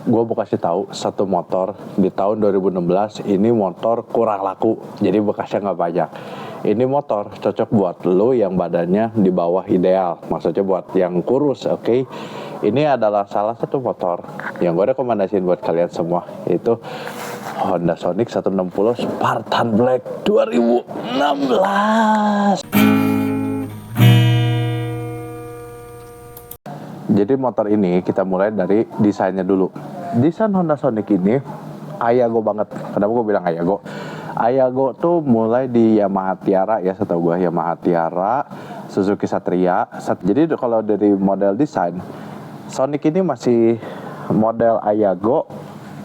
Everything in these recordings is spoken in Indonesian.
gue mau kasih tahu satu motor di tahun 2016 ini motor kurang laku, jadi bekasnya nggak banyak. Ini motor cocok buat lo yang badannya di bawah ideal, maksudnya buat yang kurus, oke? Ini adalah salah satu motor yang gue rekomendasiin buat kalian semua, yaitu Honda Sonic 160 Spartan Black 2016. Jadi motor ini kita mulai dari desainnya dulu. Desain Honda Sonic ini Ayago banget. Kenapa gue bilang Ayago? Ayago tuh mulai di Yamaha Tiara ya, setahu gue Yamaha Tiara, Suzuki Satria. Jadi kalau dari model desain, Sonic ini masih model Ayago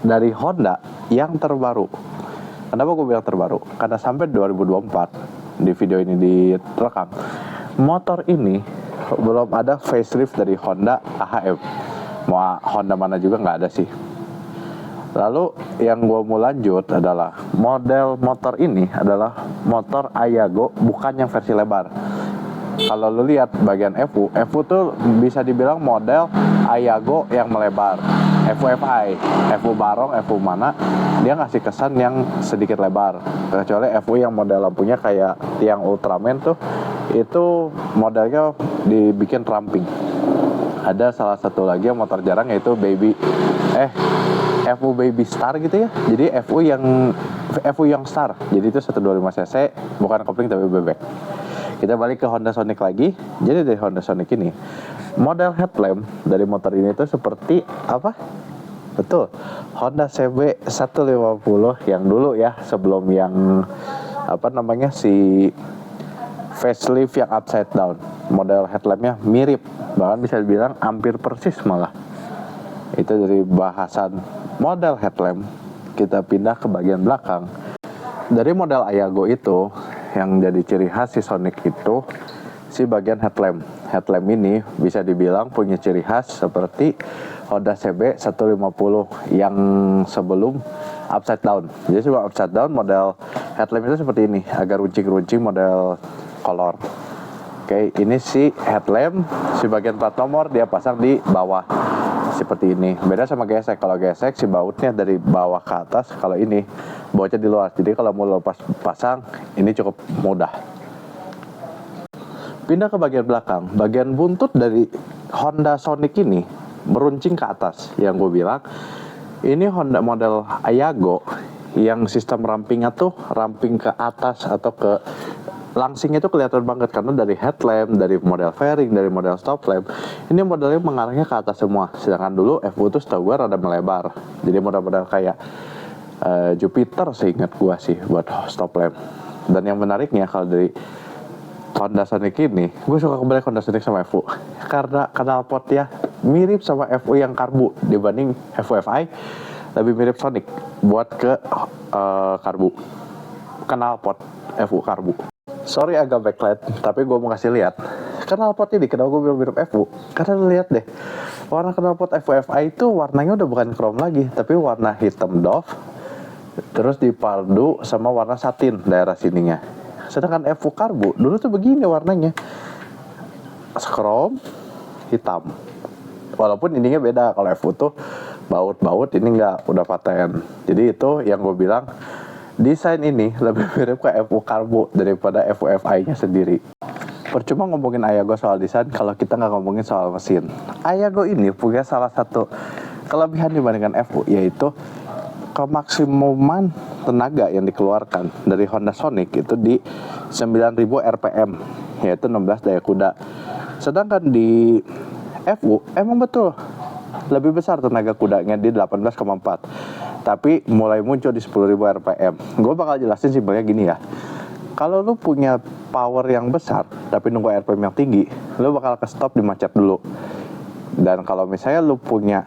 dari Honda yang terbaru. Kenapa gue bilang terbaru? Karena sampai 2024 di video ini direkam, motor ini belum ada facelift dari Honda AHM. Mau Honda mana juga nggak ada sih. Lalu yang gue mau lanjut adalah model motor ini adalah motor Ayago, bukan yang versi lebar. Kalau lu lihat bagian FU tuh bisa dibilang model Ayago yang melebar. FU-FI, FU Barong, FU mana, dia ngasih kesan yang sedikit lebar. Kecuali FU yang model lampunya kayak tiang Ultraman tuh, itu modelnya dibikin ramping. Ada salah satu lagi yang motor jarang, yaitu FU Baby Star gitu ya. Jadi FU yang Star. Jadi itu 125 cc, bukan kopling tapi bebek. Kita balik ke Honda Sonic lagi. Jadi dari Honda Sonic ini, model headlamp dari motor ini tuh seperti apa? Betul, Honda CB 150 yang dulu ya, sebelum yang si facelift yang upside down. Model headlampnya mirip, bahkan bisa dibilang hampir persis malah. Itu dari bahasan model headlamp. Kita pindah ke bagian belakang. Dari model Ayago itu, yang jadi ciri khas si Sonic itu si bagian headlamp. Headlamp ini bisa dibilang punya ciri khas seperti Honda CB 150 yang sebelum upside down. Jadi sebelum upside down, model headlamp itu seperti ini, agak runcing-runcing model kolor. Oke, ini si headlamp, si bagian plat nomor dia pasang di bawah seperti ini. Beda sama gesek. Kalau gesek si bautnya dari bawah ke atas, kalau ini bautnya di luar. Jadi kalau mau lepas pasang, ini cukup mudah. Pindah ke bagian belakang. Bagian buntut dari Honda Sonic ini meruncing ke atas. Yang gue bilang, ini Honda model Ayago yang sistem rampingnya tuh ramping ke atas atau ke langsingnya itu kelihatan banget karena dari headlamp, dari model fairing, dari model stop lamp, ini modelnya mengarahnya ke atas semua. Sedangkan dulu FU itu setahu gue rada melebar. Jadi model-model kayak Jupiter seingat gue sih buat stop lamp. Dan yang menariknya kalau dari Honda Sonic ini, gue suka kembali Honda Sonic sama FU karena knalpotnya mirip sama FU yang karbu dibanding FU-FI, lebih mirip Sonic buat ke karbu. Knalpot FU karbu. Sorry agak backlight, tapi gue mau kasih lihat knalpot ini. Kenapa gue bilang mirip FU? Karena lihat deh, warna knalpot FU-FI itu warnanya udah bukan chrome lagi, tapi warna hitam doff, terus dipadu sama warna satin daerah sininya. Sedangkan FU karbu dulu tuh begini warnanya, chrome hitam. Walaupun ininya beda, kalau FU tuh baut-baut, ini enggak, udah paten. Jadi itu yang gue bilang, desain ini lebih mirip ke FU karbu daripada FU-FI-nya sendiri. Percuma ngomongin Ayago soal desain kalau kita nggak ngomongin soal mesin. Ayago ini punya salah satu kelebihan dibandingkan FU, yaitu kemaksimuman tenaga yang dikeluarkan dari Honda Sonic itu di 9000 rpm, yaitu 16 daya kuda. Sedangkan di FU emang betul lebih besar tenaga kudanya di 18,4. Tapi mulai muncul di 10.000 rpm. Gue bakal jelasin simpelnya gini ya. Kalau lu punya power yang besar tapi nunggu rpm yang tinggi, lu bakal ke stop di macet dulu. Dan kalau misalnya lu punya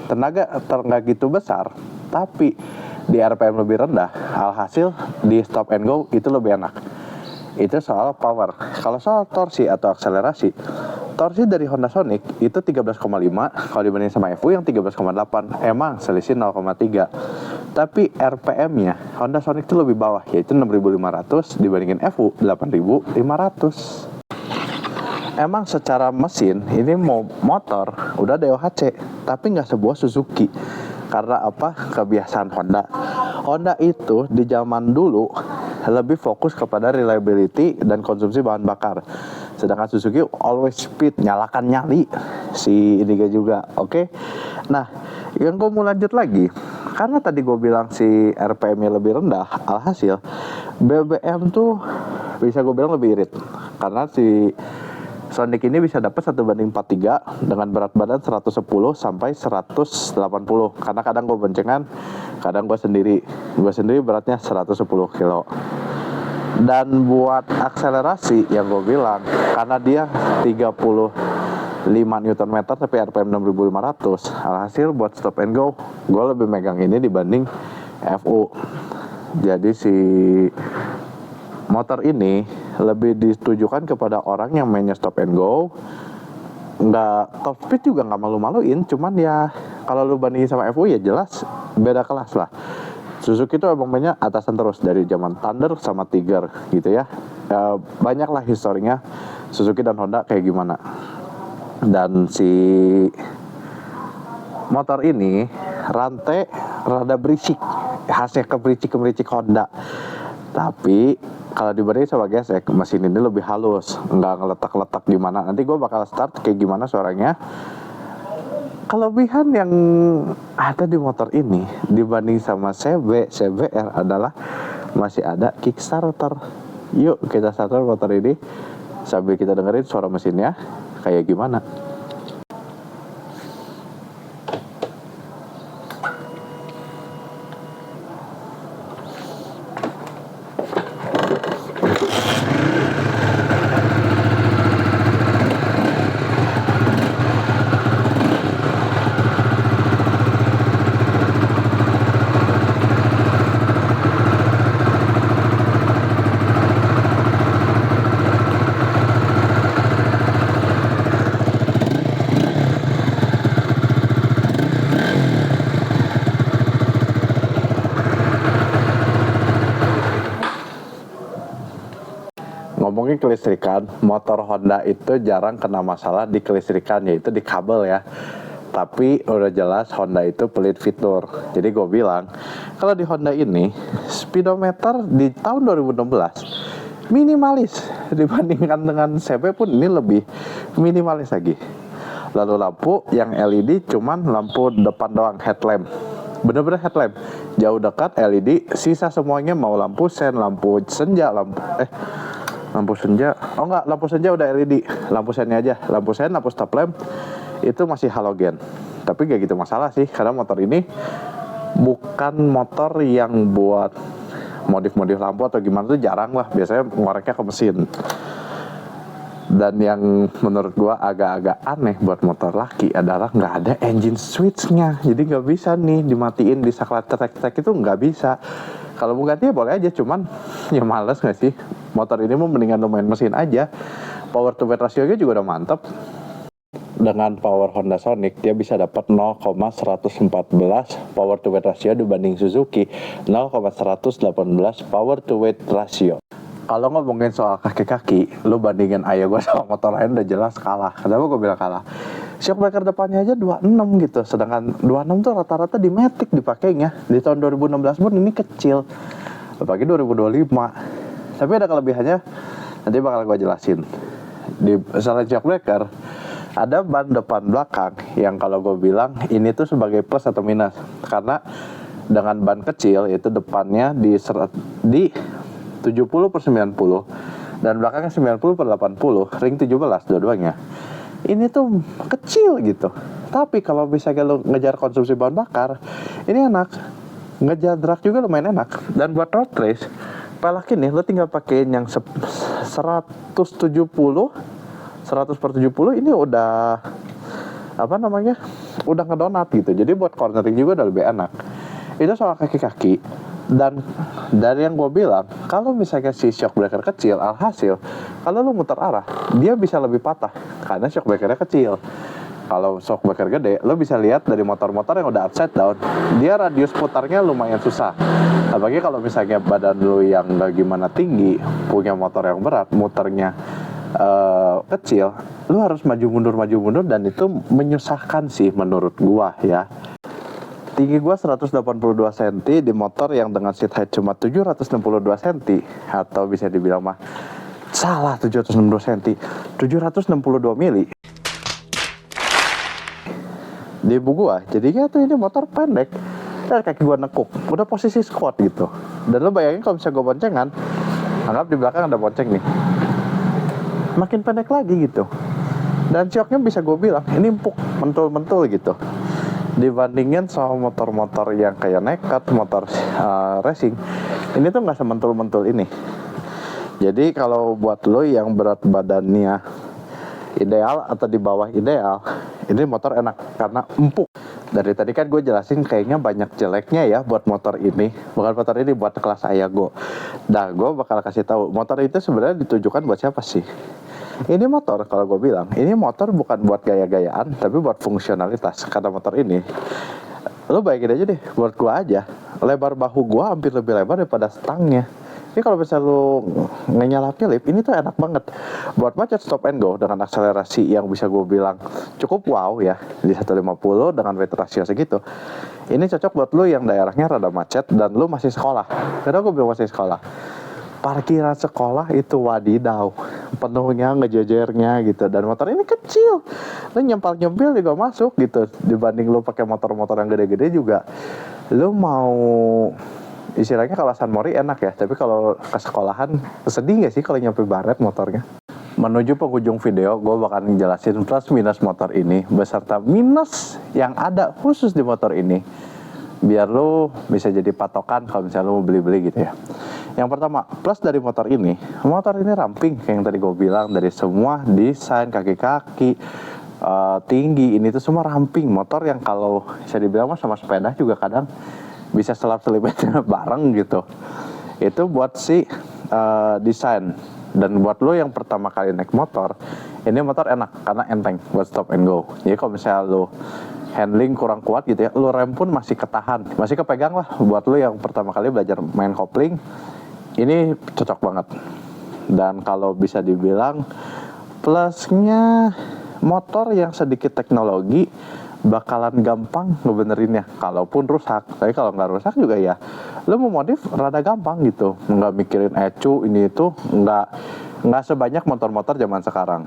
tenaga nggak gitu besar tapi di rpm lebih rendah, alhasil di stop and go itu lebih enak. Itu soal power. Kalau soal torsi atau akselerasi, torsi dari Honda Sonic itu 13,5, kalau dibanding sama FU yang 13,8. Emang selisih 0,3. Tapi RPM-nya Honda Sonic itu lebih bawah, yaitu 6.500 dibandingin FU 8.500. Emang secara mesin ini motor udah DOHC, tapi nggak sebuah Suzuki. Karena apa? Kebiasaan Honda. Honda itu di zaman dulu lebih fokus kepada reliability dan konsumsi bahan bakar. Sedangkan Suzuki always speed, nyalakan nyali si Indiga juga. Oke. Nah, yang gue mau lanjut lagi, karena tadi gue bilang si RPM-nya lebih rendah, alhasil BBM tuh bisa gue bilang lebih irit. Karena si Sonic ini bisa dapat 1:43 dengan berat badan 110 sampai 180. Karena kadang gue boncengan, kadang gue sendiri. Gue sendiri beratnya 110 kilo. Dan buat akselerasi yang gue bilang, karena dia 35 Nm tapi RPM 6500, alhasil buat stop and go gue lebih megang ini dibanding FU. Jadi si motor ini lebih ditujukan kepada orang yang mainnya stop and go, nggak top speed juga nggak malu-maluin. Cuman ya kalau lu bandingin sama FU ya jelas beda kelas lah. Suzuki itu emang mainnya atasan terus dari zaman Thunder sama Tiger gitu ya. Banyak lah historinya Suzuki dan Honda kayak gimana. Dan si motor ini rantai rada berisik, khasnya kebericik Honda. Tapi kalau dibanding sama gesek, mesin ini lebih halus, nggak ngeletak-letak gimana. Nanti gue bakal start kayak gimana suaranya. Kelebihan yang ada di motor ini dibanding sama CBR adalah masih ada kickstarter. Yuk kita starter motor ini sambil kita dengerin suara mesinnya kayak gimana. Ngomongin kelistrikan, motor Honda itu jarang kena masalah di kelistrikan, yaitu di kabel ya. Tapi udah jelas Honda itu pelit fitur. Jadi gue bilang, kalau di Honda ini, speedometer di tahun 2016 minimalis dibandingkan dengan CB pun ini lebih minimalis lagi. Lalu lampu yang LED cuman lampu depan doang, headlamp. Bener-bener headlamp. Jauh dekat LED, sisa semuanya mau lampu sen, lampu senja, lampu senja, oh enggak, lampu senja udah LED, lampu sennya aja, lampu sen, lampu stop lamp itu masih halogen. Tapi gak gitu masalah sih, karena motor ini bukan motor yang buat modif-modif lampu atau gimana tuh jarang lah, biasanya ngoreknya ke mesin. Dan yang menurut gua agak-agak aneh buat motor laki adalah nggak ada engine switch-nya, jadi nggak bisa nih dimatiin di saklar trek itu nggak bisa. Kalau mau ganti ya boleh aja, cuman ya males nggak sih? Motor ini mau mendingan lu main mesin aja. Power to weight ratio-nya juga udah mantep. Dengan power Honda Sonic dia bisa dapat 0,114 power to weight ratio dibanding Suzuki 0,118 power to weight ratio. Kalau ngomongin soal kaki-kaki, lu bandingin ayo gue sama motor lain udah jelas kalah. Kenapa gue bilang kalah? Shock breaker depannya aja 26 gitu, sedangkan 26 tuh rata-rata di Matic dipakainya. Di tahun 2016 pun ini kecil, apalagi 2025. Tapi ada kelebihannya, nanti bakal gue jelasin. Di selain shock breaker, ada ban depan belakang yang kalau gue bilang ini tuh sebagai plus atau minus. Karena dengan ban kecil itu depannya di 70/90 dan belakangnya 90/80, ring 17 dua-duanya. Ini tuh kecil gitu. Tapi kalau misalnya lo ngejar konsumsi bahan bakar, ini enak. Ngejar drag juga lumayan enak. Dan buat road race, pelak ini lo tinggal pakein yang 100/70 ini udah udah ngedonat gitu. Jadi buat cornering juga udah lebih enak. Itu soal kaki-kaki. Dan dari yang gue bilang, kalau misalnya si shock breaker kecil, alhasil kalau lu muter arah, dia bisa lebih patah karena shock breakernya kecil. Kalau shock breaker gede, lu bisa lihat dari motor-motor yang udah upside down, dia radius putarnya lumayan susah. Apalagi kalau misalnya badan lu yang gak gimana tinggi, punya motor yang berat, muternya kecil, lu harus maju mundur dan itu menyusahkan sih menurut gua ya. tinggi gue 182 cm di motor yang dengan seat height cuma 762 cm, atau bisa dibilang mah salah, 762 cm, 762 mili di ibu gue. Jadinya tuh ini motor pendek dan kaki gue nekuk, udah posisi squat gitu. Dan lo bayangin kalau misalnya gue boncengan, anggap di belakang ada bonceng nih, makin pendek lagi gitu. Dan shocknya bisa gue bilang ini empuk, mentul-mentul gitu, dibandingin sama motor-motor yang kayak nekat, motor racing. Ini tuh nggak sementul-mentul ini. Jadi kalau buat lo yang berat badannya ideal atau di bawah ideal, ini motor enak karena empuk. Dari tadi kan gue jelasin kayaknya banyak jeleknya ya buat motor ini. Bukan motor ini, buat kelas Ayago. Nah, gue bakal kasih tahu motor itu sebenarnya ditujukan buat siapa sih. Ini motor, kalau gue bilang, ini motor bukan buat gaya-gayaan, tapi buat fungsionalitas. Kata motor ini, lo bayangin aja deh, buat gue aja, lebar bahu gue hampir lebih lebar daripada stangnya. Ini kalau misalnya lo nyala Philip, ini tuh enak banget buat macet stop and go dengan akselerasi yang bisa gue bilang cukup wow ya, di 150 dengan weight ratio segitu. Ini cocok buat lo yang daerahnya rada macet dan lo masih sekolah. Karena gue bilang masih sekolah, parkiran sekolah itu wadidaw, penuhnya ngejejernya gitu. Dan motor ini kecil, lo nyempil juga masuk gitu. Dibanding lo pakai motor-motor yang gede-gede juga, lo mau istilahnya kalau San Mori enak ya, tapi kalau ke sekolahan sedih gak sih kalau nyampe baret motornya. Menuju penghujung video, gue bakal ngejelasin plus minus motor ini beserta minus yang ada khusus di motor ini, biar lo bisa jadi patokan kalau misalnya lo mau beli-beli gitu ya. Yang pertama, plus dari motor ini ramping kayak yang tadi gue bilang, dari semua desain, kaki-kaki, tinggi, ini tuh semua ramping. Motor yang kalau bisa dibilang sama sepeda juga kadang bisa selap-selipnya bareng gitu. Itu buat si desain. Dan buat lo yang pertama kali naik motor, ini motor enak karena enteng buat stop and go. Jadi kalau misalnya lo handling kurang kuat gitu ya, lo rem pun masih ketahan, masih kepegang lah. Buat lo yang pertama kali belajar main kopling, ini cocok banget. Dan kalau bisa dibilang plusnya, motor yang sedikit teknologi bakalan gampang ngebenerinnya kalaupun rusak. Tapi kalau nggak rusak juga ya lo mau modif rada gampang gitu, nggak mikirin ecu ini itu, nggak sebanyak motor-motor zaman sekarang.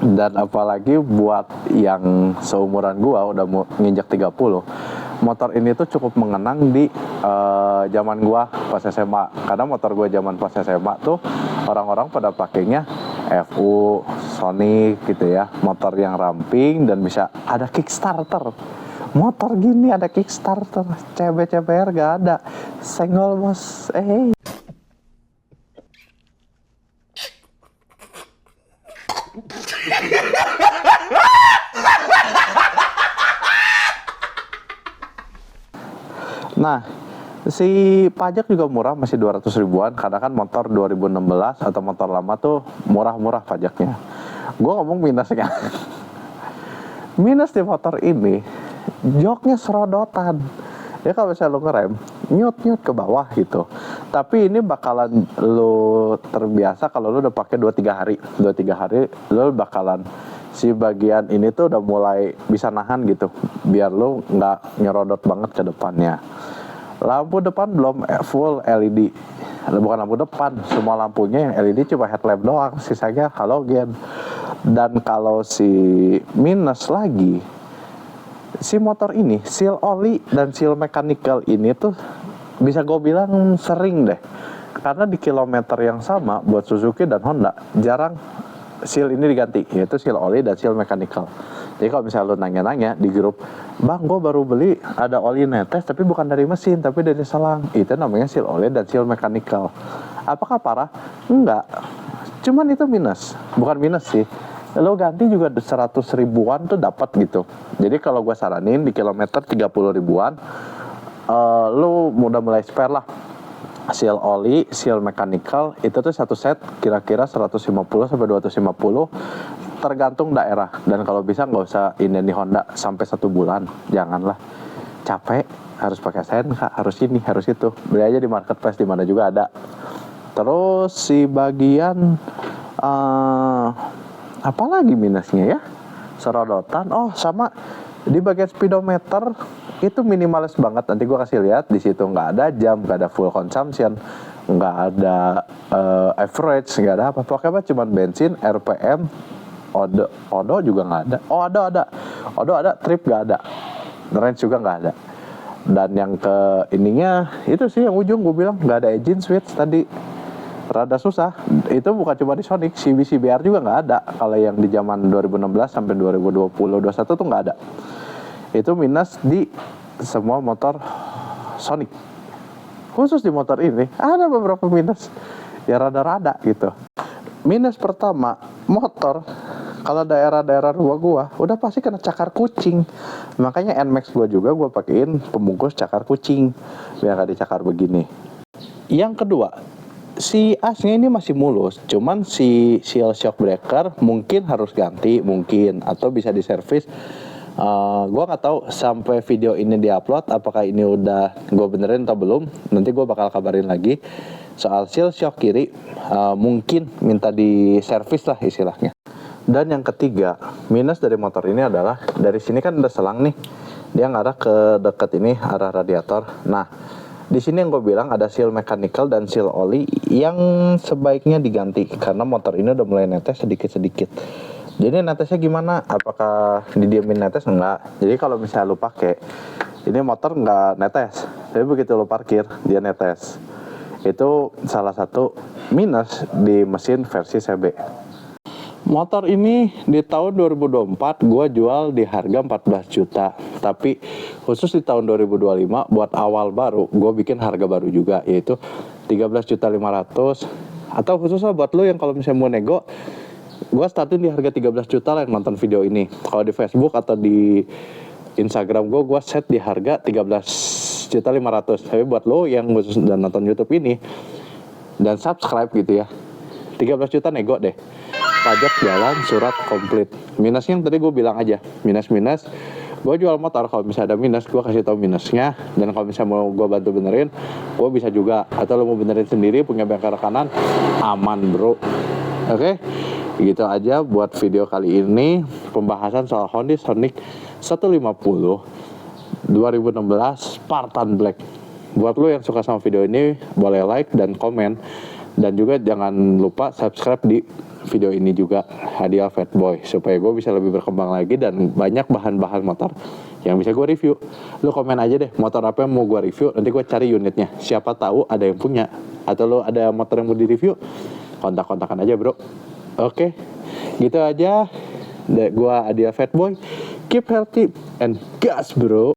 Dan apalagi buat yang seumuran gua udah mau nginjak 30, motor ini tuh cukup mengenang di zaman gua pas SMA. Karena motor gua zaman pas SMA tuh orang-orang pada pakainya FU, Sonic gitu ya, motor yang ramping dan bisa ada Kickstarter. Motor gini ada Kickstarter, CB-CBR gak ada, senggol bos. Nah, si pajak juga murah, masih 200 ribuan. Karena kan motor 2016 atau motor lama tuh murah-murah pajaknya. Gue ngomong minusnya. Minus di motor ini, joknya serodotan. Ya kalau misalnya lo ngerem, nyut-nyut ke bawah gitu. Tapi ini bakalan lo terbiasa kalau lo udah pakai 2-3 hari. 2-3 hari lo bakalan, si bagian ini tuh udah mulai bisa nahan gitu, biar lo nggak nyerodot banget ke depannya. Lampu depan belum full LED, bukan lampu depan, semua lampunya yang LED cuma headlamp doang, sisanya halogen. Dan kalau si minus lagi, si motor ini seal oli dan seal mechanical ini tuh bisa gue bilang sering deh, karena di kilometer yang sama buat Suzuki dan Honda jarang seal ini diganti, yaitu seal oli dan seal mechanical. Jadi kalau misalnya lo nanya-nanya di grup, bang gue baru beli ada oli netes tapi bukan dari mesin tapi dari selang, itu namanya seal oli dan seal mechanical. Apakah parah? Enggak, cuman itu minus, bukan minus sih, lo ganti juga 100 ribuan tuh dapat gitu. Jadi kalau gue saranin di kilometer 30 ribuan, lo udah mulai spare lah. Seal oli, seal mechanical itu tuh satu set kira-kira 150 sampai 250 tergantung daerah. Dan kalau bisa nggak usah ini di Honda sampai 1 bulan, janganlah, capek harus pakai SNK, harus ini harus itu. Beli aja di marketplace, di mana juga ada. Terus si bagian apa lagi minusnya ya, serodotan. Oh sama di bagian speedometer itu minimalis banget. Nanti gue kasih lihat di situ, nggak ada jam, nggak ada full consumption, nggak ada average, nggak ada apa. Pokoknya cuma bensin, RPM, odo juga nggak ada. Oh odo ada, trip nggak ada, range juga nggak ada. Dan yang ke ininya itu sih yang ujung gue bilang nggak ada engine switch tadi, rada susah. Itu bukan cuma di Sonic, CBR juga nggak ada. Kalau yang di zaman 2016 sampai 2020-21 tuh nggak ada. Itu minus di semua motor Sonic. Khusus di motor ini ada beberapa minus, ya rada-rada gitu. Minus pertama, motor kalau daerah-daerah rumah gua udah pasti kena cakar kucing. Makanya NMAX gua juga gua pakein pembungkus cakar kucing biar gak dicakar begini. Yang kedua, si asnya ini masih mulus, cuman si seal shock breaker mungkin harus ganti, mungkin, atau bisa diservis. Gue nggak tahu sampai video ini diupload apakah ini udah gue benerin atau belum. Nanti gue bakal kabarin lagi soal seal shock kiri, mungkin minta diservis lah istilahnya. Dan yang ketiga, minus dari motor ini adalah dari sini kan ada selang nih, dia ngarah ke dekat ini arah radiator. Nah di sini yang gue bilang ada seal mechanical dan seal oli yang sebaiknya diganti karena motor ini udah mulai netes sedikit-sedikit. Jadi netesnya gimana? Apakah didiemin netes? Enggak. Jadi kalau misalnya lu pakai, ini motor nggak netes, tapi begitu lu parkir dia netes. Itu salah satu minus di mesin versi CB. Motor ini di tahun 2024 gue jual di harga 14 juta. Tapi khusus di tahun 2025 buat awal baru gue bikin harga baru juga, yaitu 13.500.000. Atau khususnya buat lo yang kalau misalnya mau nego, gue startin di harga 13 juta lah yang nonton video ini. Kalau di Facebook atau di Instagram gue set di harga 13.500.000. Tapi buat lo yang khusus dan nonton YouTube ini dan subscribe gitu ya, 13 juta nego deh. Pajak jalan, surat komplit. Minusnya yang tadi gue bilang aja, minus. Gue jual motor, kalau misalnya ada minus, gue kasih tahu minusnya. Dan kalau misalnya mau gue bantu benerin, gue bisa juga. Atau lo mau benerin sendiri, punya bengkel rekanan, aman bro. Oke, gitu aja buat video kali ini. Pembahasan soal Honda Sonic 150 2016 Spartan Black. Buat lo yang suka sama video ini, boleh like dan komen. Dan juga jangan lupa subscribe di video ini juga, hadiah Fatboy, supaya gue bisa lebih berkembang lagi dan banyak bahan-bahan motor yang bisa gue review. Lo komen aja deh motor apa yang mau gue review, nanti gue cari unitnya. Siapa tahu ada yang punya, atau lo ada motor yang mau di review, kontak-kontakan aja bro. Oke, gitu aja. Gue hadiah Fatboy, keep healthy and gas bro.